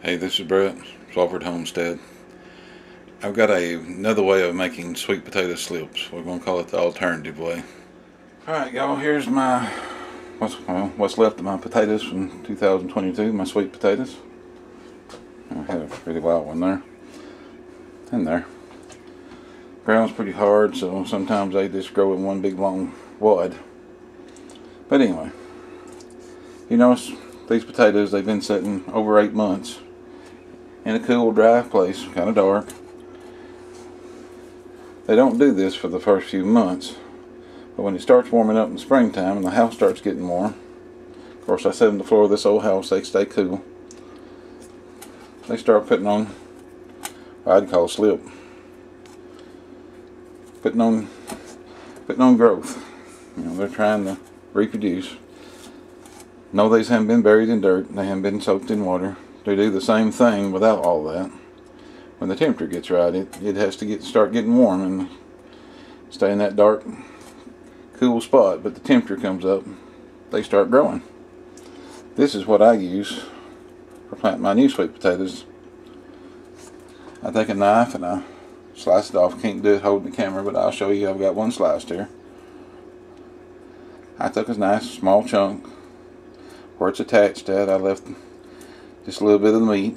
Hey, this is Brett, Salford Homestead. I've got another way of making sweet potato slips. We're going to call it the alternative way. Alright y'all, here's my what's left of my potatoes from 2022, my sweet potatoes. I had a pretty wild one there. And there. Ground's pretty hard, so sometimes they just grow in one big long wad. But anyway, you notice these potatoes, they've been sitting over 8 months in a cool, dry place, kind of dark. They don't do this for the first few months, but when it starts warming up in the springtime and the house starts getting warm, of course I set them on the floor of this old house, they stay cool, they start putting on what I'd call a slip. Putting on growth. You know, they're trying to reproduce. No, these haven't been buried in dirt, they haven't been soaked in water. They do the same thing without all that. When the temperature gets right, it has to start getting warm and stay in that dark, cool spot. But the temperature comes up, they start growing. This is what I use for planting my new sweet potatoes. I take a knife and I slice it off. Can't do it holding the camera, but I'll show you. I've got one sliced here. I took a nice small chunk. Where it's attached at, I left just a little bit of the meat.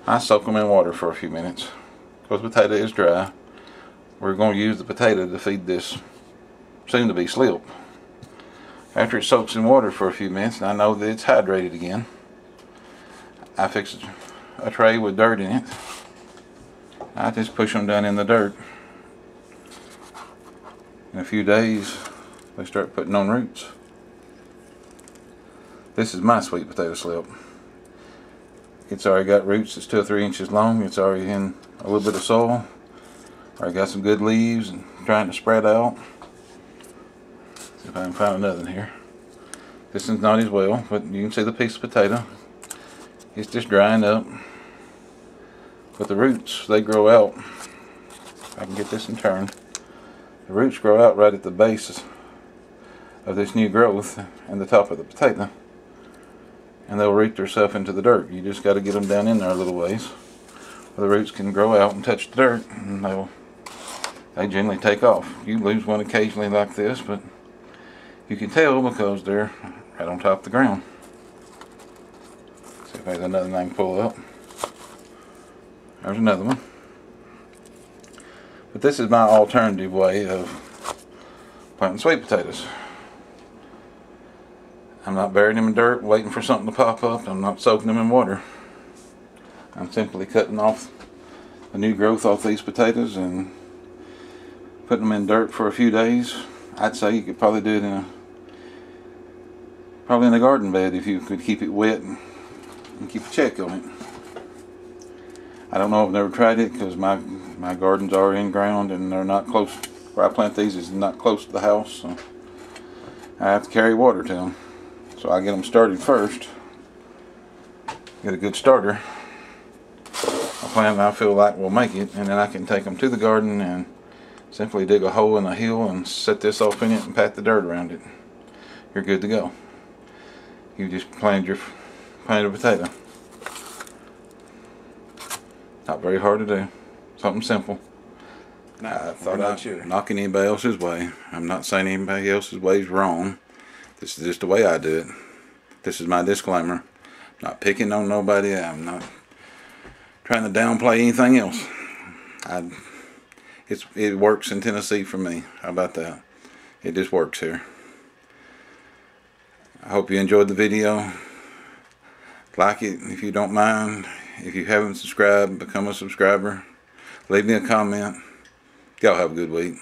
I soak them in water for a few minutes because the potato is dry. We're going to use the potato to feed this soon to be slip. After it soaks in water for a few minutes and I know that it's hydrated again, I fix a tray with dirt in it. I just push them down in the dirt. In a few days they start putting on roots. This is my sweet potato slip. It's already got roots that's 2 or 3 inches long. It's already in a little bit of soil. Already got some good leaves and trying to spread out. See if I can find another one here. This one's not as well, but you can see the piece of potato. It's just drying up. But the roots, they grow out. If I can get this in turn. The roots grow out right at the base of this new growth and the top of the potato. And they'll root themselves into the dirt. You just got to get them down in there a little ways where the roots can grow out and touch the dirt, and they generally take off. You lose one occasionally like this, but you can tell because they're right on top of the ground. See if there's another thing I can pull up. There's another one. But this is my alternative way of planting sweet potatoes. I'm not burying them in dirt waiting for something to pop up. I'm not soaking them in water. I'm simply cutting off the new growth off these potatoes and putting them in dirt for a few days. I'd say you could probably do it in a garden bed if you could keep it wet and keep a check on it. I don't know, I've never tried it because my gardens are in ground and they're not close. Where I plant these is not close to the house, so I have to carry water to them. So I get them started first. Get a good starter. A plan I feel like will make it, and then I can take them to the garden and simply dig a hole in the hill and set this off in it and pat the dirt around it. You're good to go. You just planted a potato. Not very hard to do. Something simple. I thought I'd knock anybody else's way. I'm not saying anybody else's way is wrong. This is just the way I do it. This is my disclaimer. I'm not picking on nobody. I'm not trying to downplay anything else. It works in Tennessee for me. How about that? It just works here. I hope you enjoyed the video. Like it if you don't mind. If you haven't subscribed, become a subscriber. Leave me a comment. Y'all have a good week.